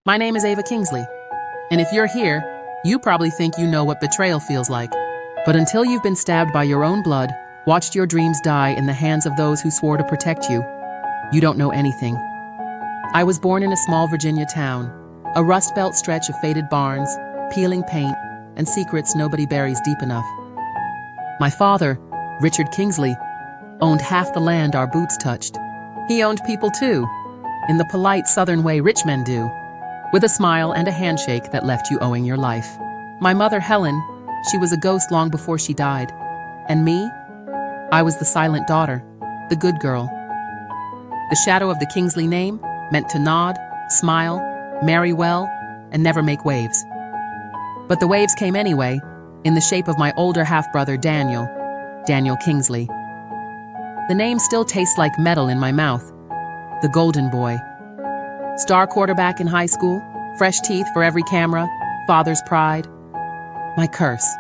My name is Ava Kingsley, and if you're here, you probably think you know what betrayal feels like. But until you've been stabbed by your own blood, watched your dreams die in the hands of those who swore to protect you, you don't know anything. I was born in a small Virginia town, a Rust Belt stretch of faded barns, peeling paint, and secrets nobody buries deep enough. My father, Richard Kingsley, owned half the land our boots touched. He owned people too, in the polite Southern way rich men do, with a smile and a handshake that left you owing your life. My mother, Helen, she was a ghost long before she died. And me? I was the silent daughter, the good girl. The shadow of the Kingsley name meant to nod, smile, marry well, and never make waves. But the waves came anyway, in the shape of my older half-brother Daniel Kingsley. The name still tastes like metal in my mouth. The golden boy. Star quarterback in high school, fresh teeth for every camera, father's pride. My curse.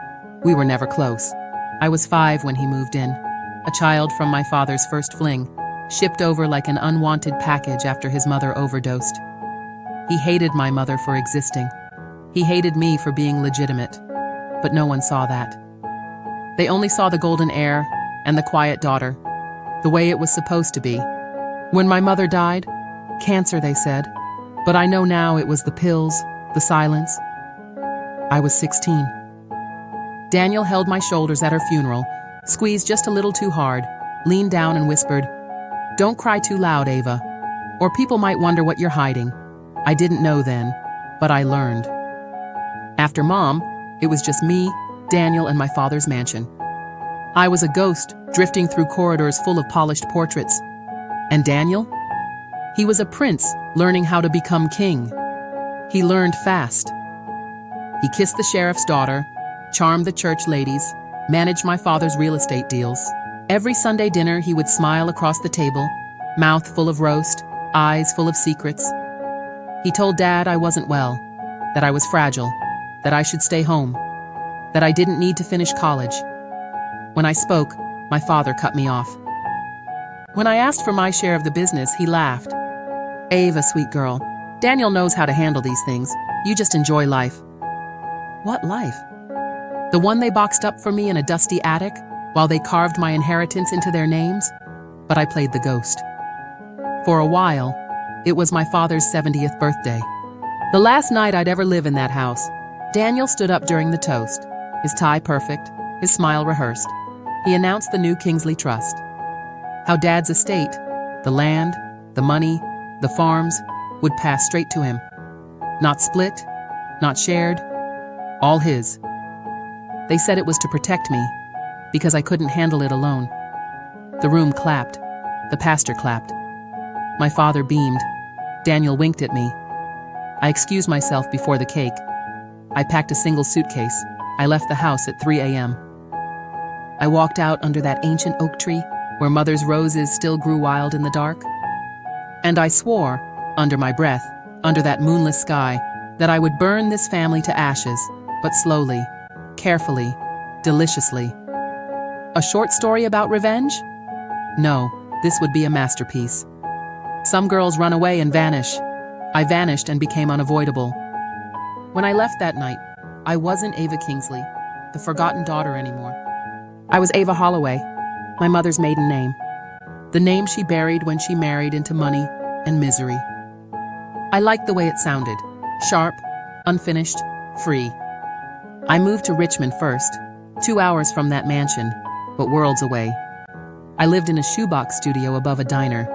We were never close. I was 5 when he moved in, a child from my father's first fling, shipped over like an unwanted package after his mother overdosed. He hated my mother for existing. He hated me for being legitimate, but no one saw that. They only saw the golden heir and the quiet daughter, the way it was supposed to be. When my mother died, cancer, they said, but I know now it was the pills, the silence. I was 16. Daniel held my shoulders at her funeral, squeezed just a little too hard, leaned down and whispered, "Don't cry too loud, Ava, or people might wonder what you're hiding." I didn't know then, but I learned. After Mom, it was just me, Daniel, and my father's mansion. I was a ghost, drifting through corridors full of polished portraits. And Daniel? He was a prince, learning how to become king. He learned fast. He kissed the sheriff's daughter, charmed the church ladies, managed my father's real estate deals. Every Sunday dinner, he would smile across the table, mouth full of roast, eyes full of secrets. He told Dad I wasn't well, that I was fragile, that I should stay home, that I didn't need to finish college. When I spoke, my father cut me off. When I asked for my share of the business, he laughed. "Ava, sweet girl, Daniel knows how to handle these things. You just enjoy life." What life? The one they boxed up for me in a dusty attic while they carved my inheritance into their names? But I played the ghost. For a while, it was my father's 70th birthday. The last night I'd ever live in that house. Daniel stood up during the toast, his tie perfect, his smile rehearsed. He announced the new Kingsley Trust. How Dad's estate, the land, the money, the farms, would pass straight to him. Not split, not shared, all his. They said it was to protect me, because I couldn't handle it alone. The room clapped. The pastor clapped. My father beamed. Daniel winked at me. I excused myself before the cake. I packed a single suitcase. I left the house at 3 a.m. I walked out under that ancient oak tree where Mother's roses still grew wild in the dark. And I swore, under my breath, under that moonless sky, that I would burn this family to ashes, but slowly, carefully, deliciously. A short story about revenge? No, this would be a masterpiece. Some girls run away and vanish. I vanished and became unavoidable. When I left that night, I wasn't Ava Kingsley, the forgotten daughter anymore. I was Ava Holloway, my mother's maiden name. The name she buried when she married into money and misery. I liked the way it sounded. Sharp, unfinished, free. I moved to Richmond first, 2 hours from that mansion, but worlds away. I lived in a shoebox studio above a diner.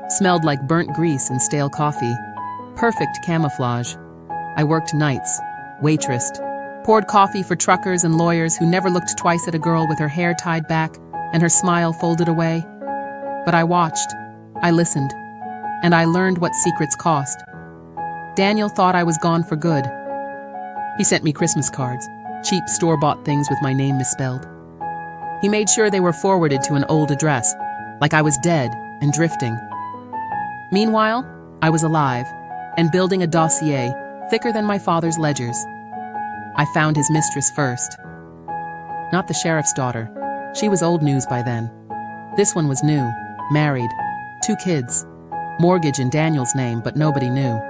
Smelled like burnt grease and stale coffee. Perfect camouflage. I worked nights, waitressed, poured coffee for truckers and lawyers who never looked twice at a girl with her hair tied back and her smile folded away. But I watched, I listened, and I learned what secrets cost. Daniel thought I was gone for good. He sent me Christmas cards, cheap store-bought things with my name misspelled. He made sure they were forwarded to an old address, like I was dead and drifting. Meanwhile, I was alive, and building a dossier thicker than my father's ledgers. I found his mistress first. Not the sheriff's daughter. She was old news by then. This one was new, married, 2 kids, mortgage in Daniel's name, but nobody knew.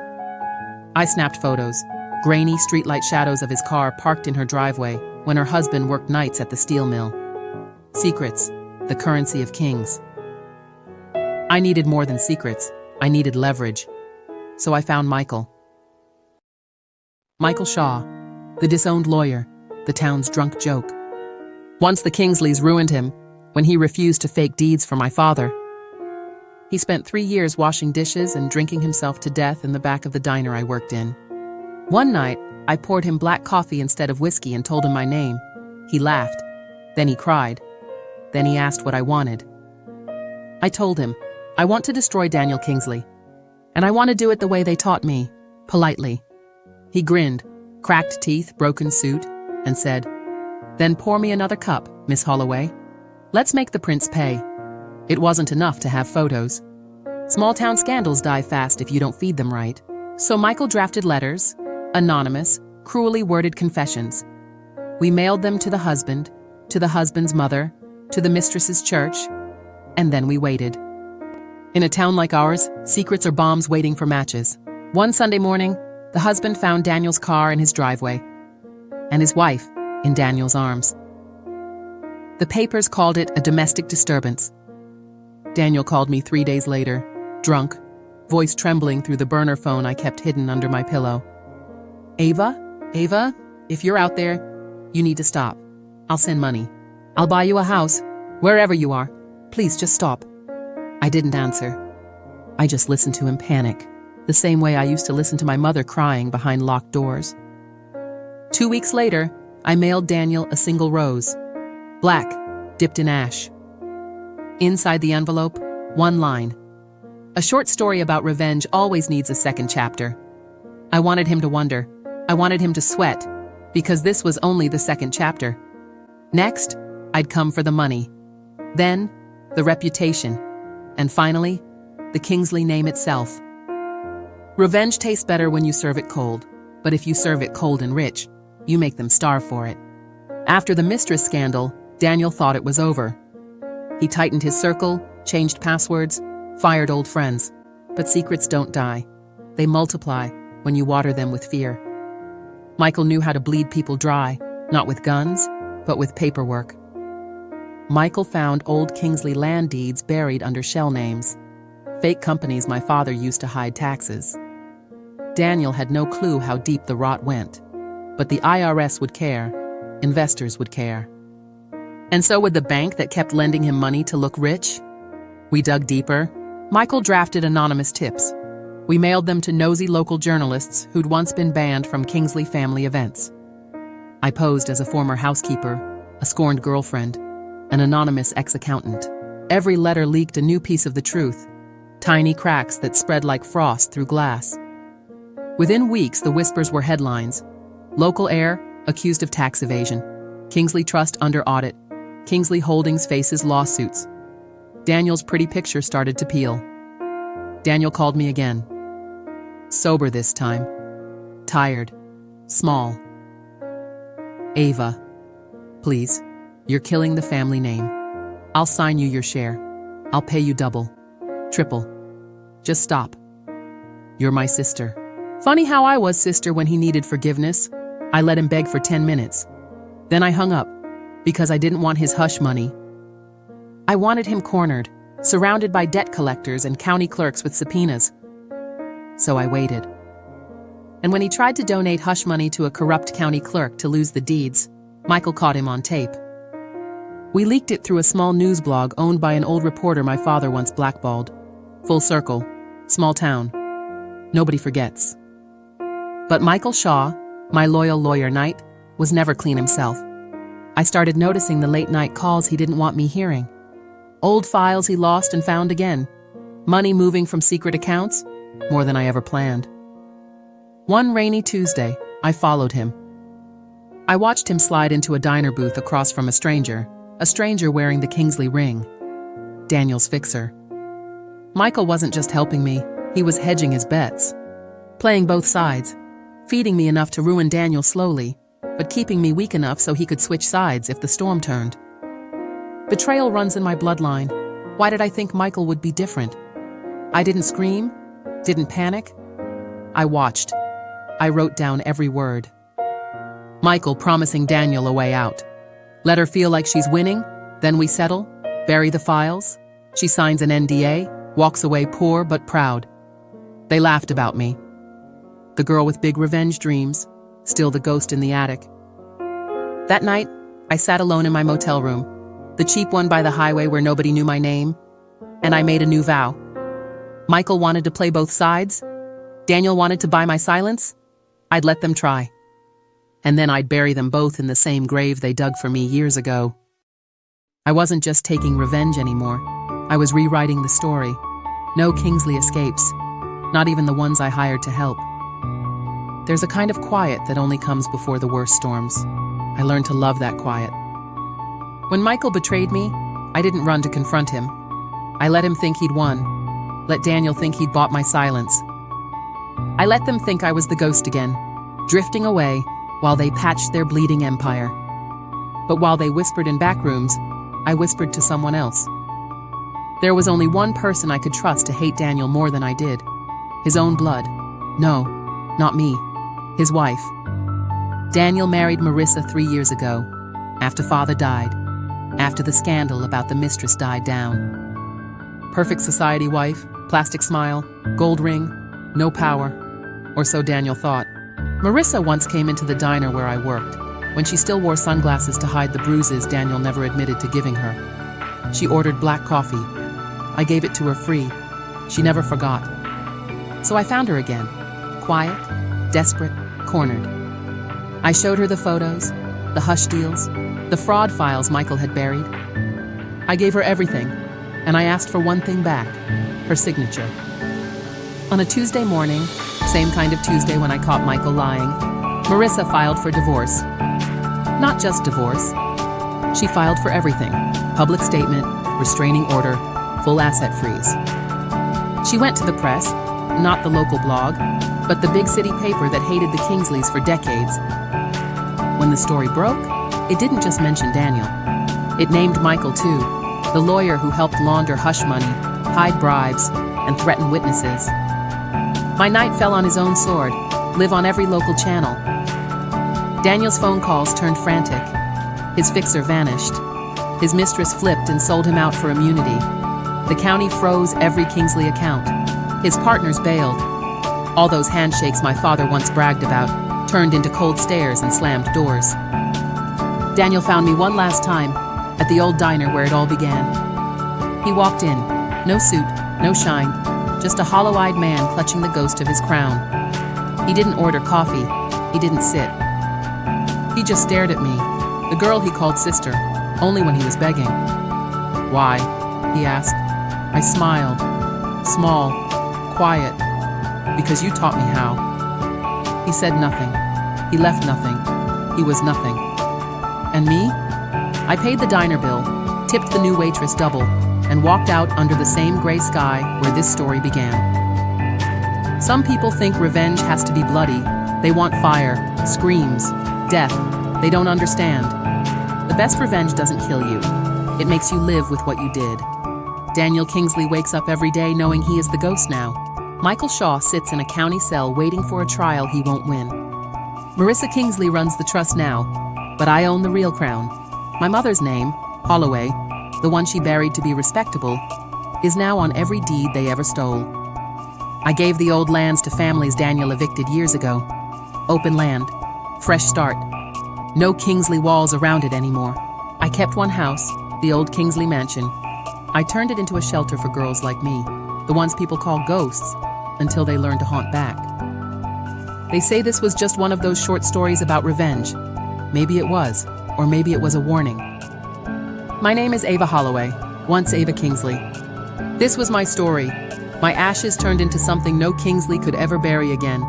I snapped photos, grainy streetlight shadows of his car parked in her driveway when her husband worked nights at the steel mill. Secrets, the currency of kings. I needed more than secrets. I needed leverage. So I found Michael. Michael Shaw, the disowned lawyer, the town's drunk joke. Once the Kingsleys ruined him when he refused to fake deeds for my father. He spent 3 years washing dishes and drinking himself to death in the back of the diner I worked in. One night, I poured him black coffee instead of whiskey and told him my name. He laughed. Then he cried. Then he asked what I wanted. I told him, I want to destroy Daniel Kingsley. And I want to do it the way they taught me, politely. He grinned, cracked teeth, broken suit, and said, Then pour me another cup, Miss Holloway. Let's make the prince pay. It wasn't enough to have photos. Small-town scandals die fast if you don't feed them right. So Michael drafted letters, anonymous, cruelly worded confessions. We mailed them to the husband's mother, to the mistress's church, and then we waited. In a town like ours, secrets are bombs waiting for matches. One Sunday morning, the husband found Daniel's car in his driveway, and his wife in Daniel's arms. The papers called it a domestic disturbance. Daniel called me 3 days later, drunk, voice trembling through the burner phone I kept hidden under my pillow. Ava, if you're out there, you need to stop. I'll send money. I'll buy you a house, wherever you are. Please just stop. I didn't answer. I just listened to him panic, the same way I used to listen to my mother crying behind locked doors. 2 weeks later, I mailed Daniel a single rose, black, dipped in ash. Inside the envelope, one line. A short story about revenge always needs a second chapter. I wanted him to wonder. I wanted him to sweat, because this was only the second chapter. Next, I'd come for the money. Then, the reputation. And finally, the Kingsley name itself. Revenge tastes better when you serve it cold, but if you serve it cold and rich, you make them starve for it. After the mistress scandal, Daniel thought it was over. He tightened his circle, changed passwords, fired old friends. But secrets don't die. They multiply when you water them with fear. Michael knew how to bleed people dry, not with guns, but with paperwork. Michael found old Kingsley land deeds buried under shell names, fake companies my father used to hide taxes. Daniel had no clue how deep the rot went, but the IRS would care, investors would care. And so would the bank that kept lending him money to look rich. We dug deeper. Michael drafted anonymous tips. We mailed them to nosy local journalists who'd once been banned from Kingsley family events. I posed as a former housekeeper, a scorned girlfriend, an anonymous ex-accountant. Every letter leaked a new piece of the truth, tiny cracks that spread like frost through glass. Within weeks, the whispers were headlines. Local heir accused of tax evasion. Kingsley Trust under audit. Kingsley Holdings faces lawsuits. Daniel's pretty picture started to peel. Daniel called me again. Sober this time. Tired. Small. Ava, please. You're killing the family name. I'll sign you your share. I'll pay you double. Triple. Just stop. You're my sister. Funny how I was sister when he needed forgiveness. I let him beg for 10 minutes. Then I hung up, because I didn't want his hush money. I wanted him cornered, surrounded by debt collectors and county clerks with subpoenas. So I waited. And when he tried to donate hush money to a corrupt county clerk to lose the deeds, Michael caught him on tape. We leaked it through a small news blog owned by an old reporter my father once blackballed. Full circle. Small town. Nobody forgets. But Michael Shaw, my loyal lawyer knight, was never clean himself. I started noticing the late-night calls he didn't want me hearing. Old files he lost and found again. Money moving from secret accounts, more than I ever planned. One rainy Tuesday, I followed him. I watched him slide into a diner booth across from a stranger wearing the Kingsley ring. Daniel's fixer. Michael wasn't just helping me, he was hedging his bets. Playing both sides, feeding me enough to ruin Daniel slowly, but keeping me weak enough so he could switch sides if the storm turned. Betrayal runs in my bloodline. Why did I think Michael would be different? I didn't scream, didn't panic. I watched, I wrote down every word. Michael promising Daniel a way out. Let her feel like she's winning, then we settle, bury the files. She signs an NDA, walks away poor but proud. They laughed about me. The girl with big revenge dreams, still the ghost in the attic. That night, I sat alone in my motel room, the cheap one by the highway where nobody knew my name, and I made a new vow. Michael wanted to play both sides. Daniel wanted to buy my silence. I'd let them try. And then I'd bury them both in the same grave they dug for me years ago. I wasn't just taking revenge anymore. I was rewriting the story. No Kingsley escapes, not even the ones I hired to help. There's a kind of quiet that only comes before the worst storms. I learned to love that quiet. When Michael betrayed me, I didn't run to confront him. I let him think he'd won. Let Daniel think he'd bought my silence. I let them think I was the ghost again, drifting away while they patched their bleeding empire. But while they whispered in back rooms, I whispered to someone else. There was only one person I could trust to hate Daniel more than I did. His own blood. No, not me. His wife. Daniel married Marissa 3 years ago, after father died, after the scandal about the mistress died down. Perfect society wife, plastic smile, gold ring, no power, or so Daniel thought. Marissa once came into the diner where I worked, when she still wore sunglasses to hide the bruises Daniel never admitted to giving her. She ordered black coffee. I gave it to her free. She never forgot. So I found her again, quiet, desperate, cornered. I showed her the photos, the hush deals, the fraud files Michael had buried. I gave her everything, and I asked for one thing back, her signature. On a Tuesday morning, same kind of Tuesday when I caught Michael lying, Marissa filed for divorce. Not just divorce. She filed for everything. Public statement, restraining order, full asset freeze. She went to the press, not the local blog, but the big city paper that hated the Kingsleys for decades. When the story broke, it didn't just mention Daniel. It named Michael too, the lawyer who helped launder hush money, hide bribes, and threaten witnesses. My knight fell on his own sword, live on every local channel. Daniel's phone calls turned frantic. His fixer vanished. His mistress flipped and sold him out for immunity. The county froze every Kingsley account. His partners bailed. All those handshakes my father once bragged about turned into cold stares and slammed doors. Daniel found me one last time at the old diner where it all began. He walked in, no suit, no shine, just a hollow-eyed man clutching the ghost of his crown. He didn't order coffee, he didn't sit. He just stared at me, the girl he called sister, only when he was begging. Why? He asked. I smiled, small, quiet, because you taught me how. He said nothing. He left nothing. He was nothing. And me? I paid the diner bill, tipped the new waitress double, and walked out under the same gray sky where this story began. Some people think revenge has to be bloody. They want fire, screams, death. They don't understand. The best revenge doesn't kill you. It makes you live with what you did. Daniel Kingsley wakes up every day knowing he is the ghost now. Michael Shaw sits in a county cell waiting for a trial he won't win. Marissa Kingsley runs the trust now, but I own the real crown. My mother's name, Holloway, the one she buried to be respectable, is now on every deed they ever stole. I gave the old lands to families Daniel evicted years ago. Open land, fresh start. No Kingsley walls around it anymore. I kept one house, the old Kingsley mansion. I turned it into a shelter for girls like me, the ones people call ghosts, until they learn to haunt back. They say this was just one of those short stories about revenge. Maybe it was, or maybe it was a warning. My name is Ava Holloway, once Ava Kingsley. This was my story. My ashes turned into something no Kingsley could ever bury again.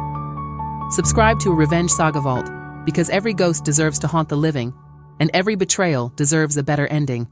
Subscribe to a Revenge Saga Vault, because every ghost deserves to haunt the living, and every betrayal deserves a better ending.